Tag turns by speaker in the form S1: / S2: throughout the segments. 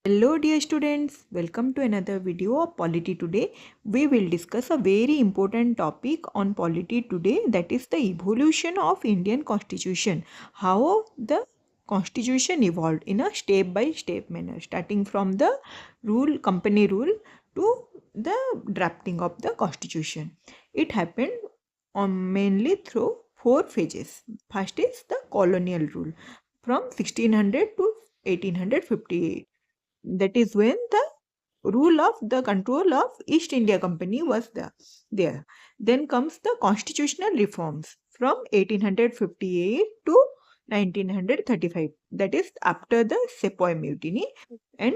S1: Hello dear students, welcome to another video of Polity Today. We will discuss a very important topic on Polity Today, that is the evolution of Indian Constitution. How the Constitution evolved in a step by step manner, starting from the company rule to the drafting of the Constitution. It happened mainly through four phases. First is the colonial rule from 1600 to 1858. That is when the rule of the control of East India Company was there. Then comes the constitutional reforms from 1858 to 1935. That is after the Sepoy Mutiny, and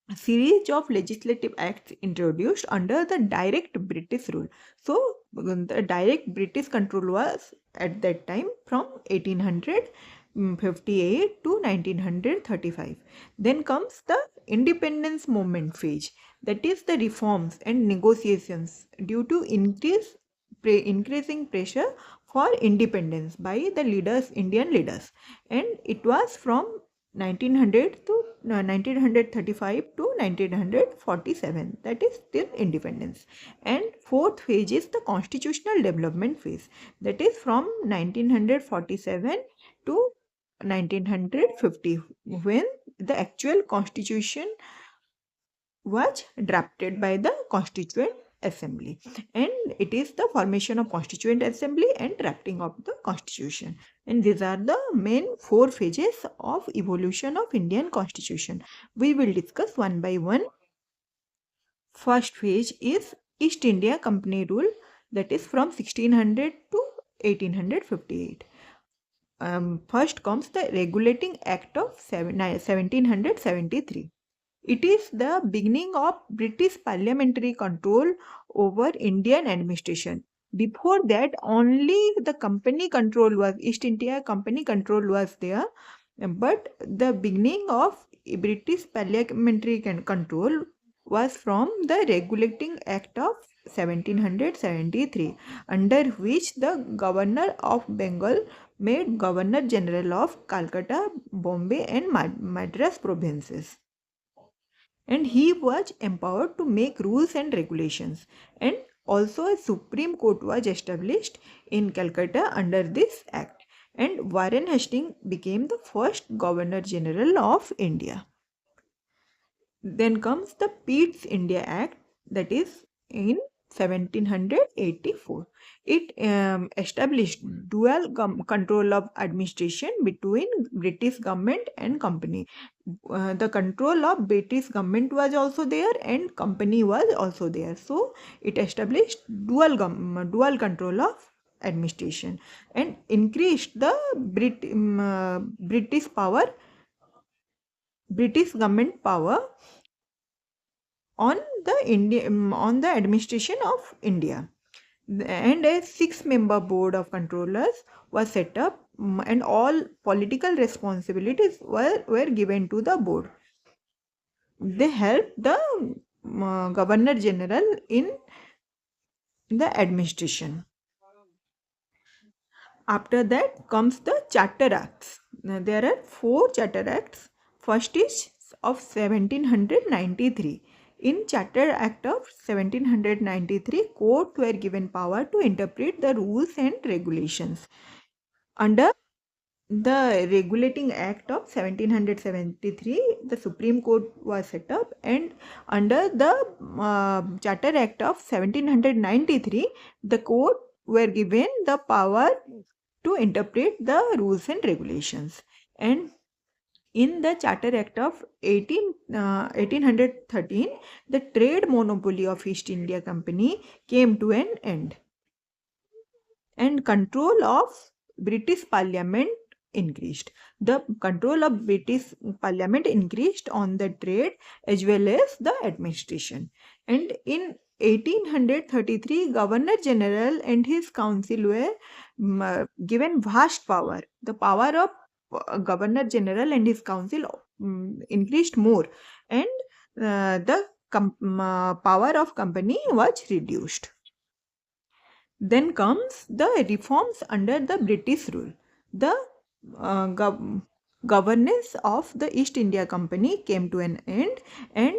S1: a series of legislative acts introduced under the direct British rule. So the direct British control was at that time from 1858 to 1935. Then comes the independence movement phase, that is the reforms and negotiations due to increasing pressure for independence by the Indian leaders, and it was from 1900 to 1935 to 1947, that is till independence. And fourth phase is the constitutional development phase, that is from 1947 to 1950, when the actual constitution was drafted by the Constituent Assembly, and it is the formation of Constituent Assembly and drafting of the Constitution. And these are the main four phases of evolution of Indian Constitution. We will discuss one by one. First phase is East India Company rule, that is from 1600 to 1858. First comes the Regulating Act of 1773. It is the beginning of British parliamentary control over Indian administration. Before that, only the company control was, East India Company control was there, but the beginning of British parliamentary control was from the Regulating Act of 1773, under which the Governor of Bengal made Governor General of Calcutta, Bombay and Madras provinces, and he was empowered to make rules and regulations. And also a Supreme Court was established in Calcutta under this act, and Warren Hastings became the first Governor General of India. Then comes the Pitt's India Act, that is in 1784. It established dual control of administration between British government and company. The control of British government was also there and company was also there. So it established dual control of administration and increased the British government power on the administration of India. And a 6-member board of controllers was set up, and all political responsibilities were given to the board. They helped the Governor General in the administration. After that comes the Charter Acts. Now, there are 4 Charter Acts. First is of 1793. In Charter Act of 1793, courts were given power to interpret the rules and regulations. Under the Regulating Act of 1773, the Supreme Court was set up, and under the Charter Act of 1793, the court were given the power to interpret the rules and regulations. And in the Charter Act of 1813, the trade monopoly of East India Company came to an end, and control of British Parliament increased. The control of British Parliament increased on the trade as well as the administration. And in 1833, Governor General and his council were given vast power. The power of Governor General and his council increased more, and the power of company was reduced. Then comes the reforms under the British rule. The governance of the East India Company came to an end, and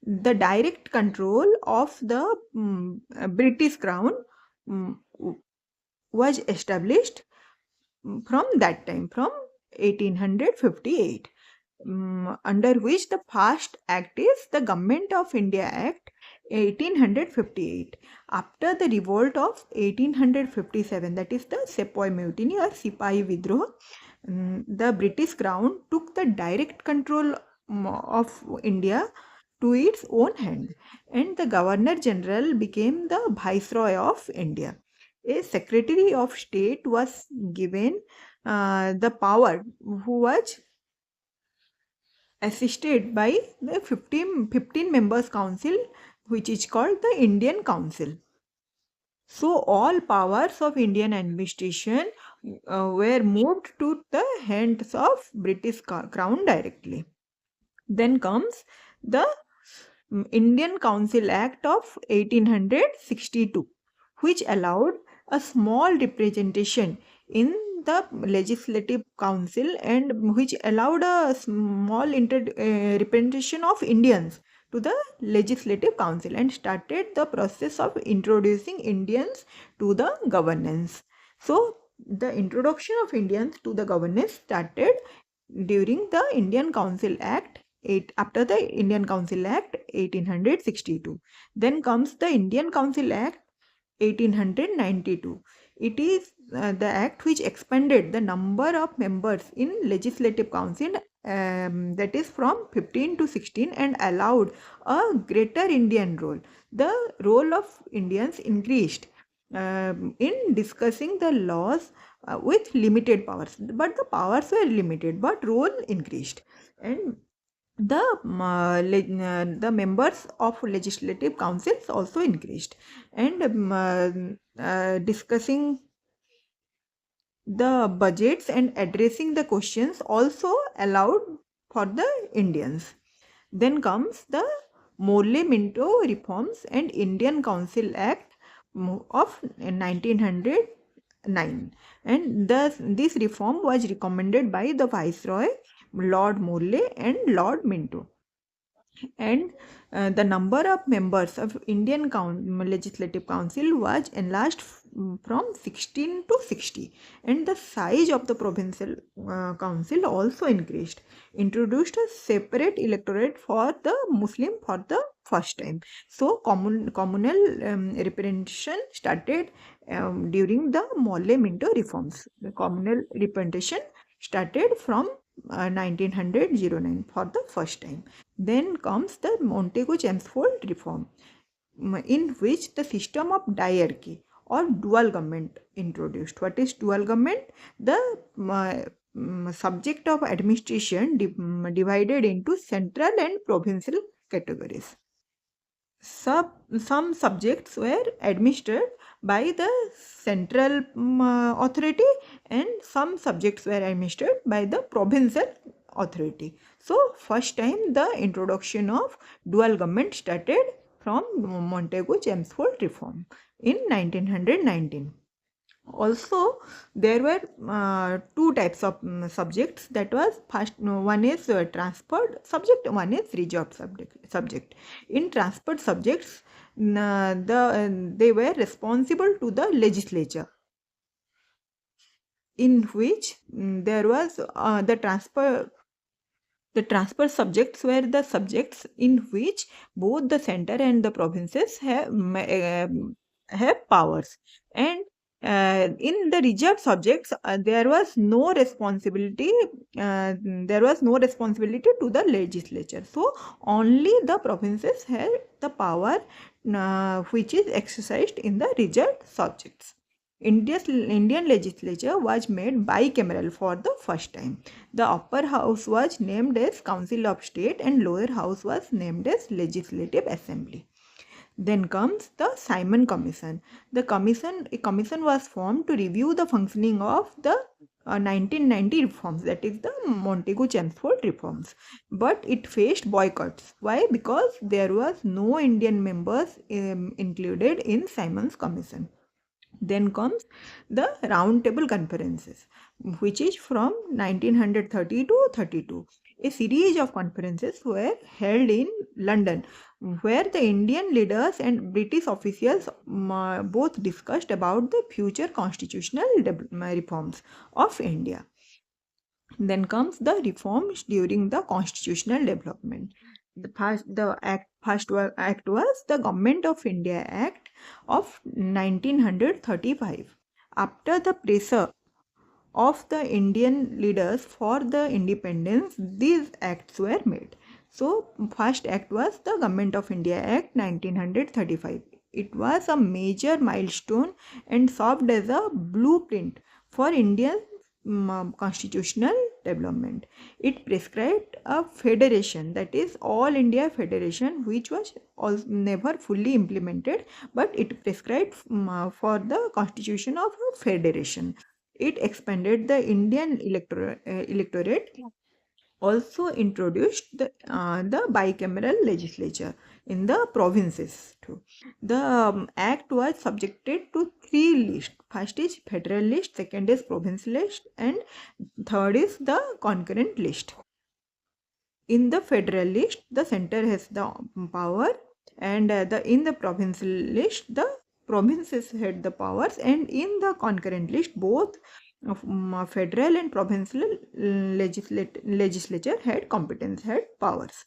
S1: the direct control of the British Crown mm, was established from that time, from 1858, under which the first act is the Government of India Act 1858. After the revolt of 1857, that is the Sepoy Mutiny or Sipahi Vidroh, the British Crown took the direct control of India to its own hand, and the Governor General became the Viceroy of India. A Secretary of State was given the power, who was assisted by the 15 members council, which is called the Indian Council. So all powers of Indian administration were moved to the hands of British Crown directly. Then comes the Indian Council Act of 1862, which allowed a small representation in the Legislative Council, and which allowed a small representation of Indians to the Legislative Council, and started the process of introducing Indians to the governance. So, the introduction of Indians to the governance started during the Indian Council Act after the Indian Council Act 1862. Then comes the Indian Council Act 1892. It is the act which expanded the number of members in Legislative Council, that is from 15 to 16, and allowed a greater Indian role. The role of Indians increased in discussing the laws with limited powers, but the powers were limited, but role increased. And the members of legislative councils also increased, and discussing the budgets and addressing the questions also allowed for the Indians. Then comes the Morley-Minto reforms and Indian Council Act of 1909, and this reform was recommended by the Viceroy Lord Morley and Lord Minto. And the number of members of Indian Legislative Council was enlarged from 16 to 60, and the size of the provincial council also increased. Introduced a separate electorate for the Muslim for the first time. So communal representation started during the Morley-Minto reforms. The communal representation started from 1909 for the first time. Then comes the Montagu-Chelmsford reform, in which the system of diarchy or dual government introduced. What is dual government? The subject of administration divided into central and provincial categories. Some subjects were administered by the central authority, and some subjects were administered by the provincial authority. So first time the introduction of dual government started from Montagu-Chelmsford reform in 1919. Also, there were two types of subjects. That was first, one is transferred subject, one is reserved subject. In transferred subjects, they were responsible to the legislature, in which there was the transfer subjects were the subjects in which both the center and the provinces have powers, and in the reserved subjects there was no responsibility to the legislature. So only the provinces had the power which is exercised in the reserved subjects. Indian legislature was made bicameral for the first time. The upper house was named as Council of State and lower house was named as Legislative Assembly. Then comes the Simon Commission. A commission was formed to review the functioning of the 1990 reforms, that is the Montagu-Chelmsford reforms. But it faced boycotts. Why? Because there was no Indian members included in Simon's Commission. Then comes the round table conferences. which is from 1930 to 32. A series of conferences were held in London, where the Indian leaders and British officials both discussed about the future constitutional reforms of India. Then comes the reforms during the constitutional development. First act was the Government of India Act of 1935. After the pressure of the Indian leaders for the independence, these acts were made. So, first act was the Government of India Act 1935. It was a major milestone and served as a blueprint for Indian constitutional development. It prescribed a federation, that is all India federation, which was never fully implemented, but it prescribed for the constitution of a federation. It expanded the Indian electorate, also introduced the bicameral legislature in the provinces too. The act was subjected to three lists. First is federal list, second is province list, and third is the concurrent list. In the federal list, the center has the power, and in the provincial list, the provinces had the powers, and in the concurrent list, both federal and provincial legislature had competence, had powers.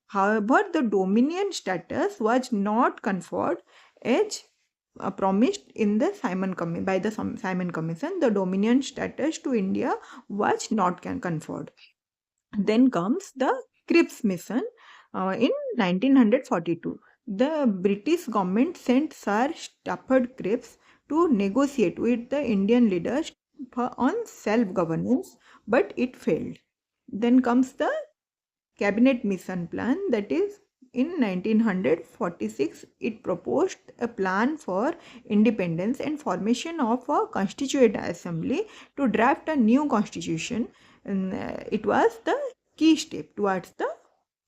S1: However, the dominion status was not conferred as promised in the by the Simon Commission. The dominion status to India was not conferred. Then comes the Cripps mission in 1942. The British government sent Sir Stafford Cripps to negotiate with the Indian leaders on self-governance, but it failed. Then comes the Cabinet Mission Plan, that is in 1946. It proposed a plan for independence and formation of a constituent assembly to draft a new constitution, and it was the key step towards the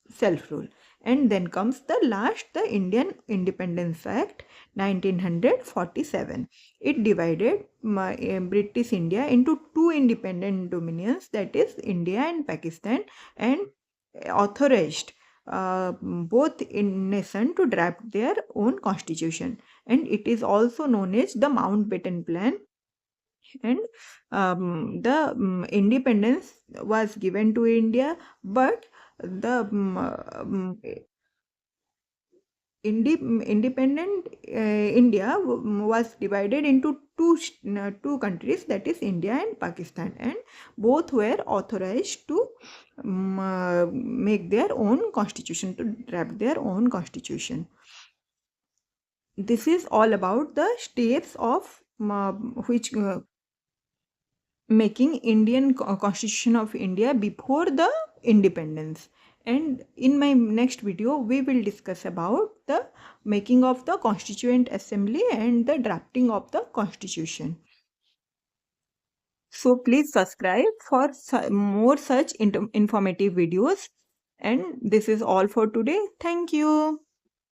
S1: self-rule. And then comes the last, the Indian Independence Act 1947. It divided British India into two independent dominions, that is India and Pakistan, and authorized both in nation to draft their own constitution. And it is also known as the Mountbatten Plan. And the independence was given to India, but the independent India was divided into two countries, that is India and Pakistan, and both were authorized to make their own constitution, to draft their own constitution. This is all about the steps of which making Indian Constitution of India before the independence. And in my next video, we will discuss about the making of the Constituent Assembly and the drafting of the Constitution. So please subscribe for more such informative videos. And this is all for today. Thank you.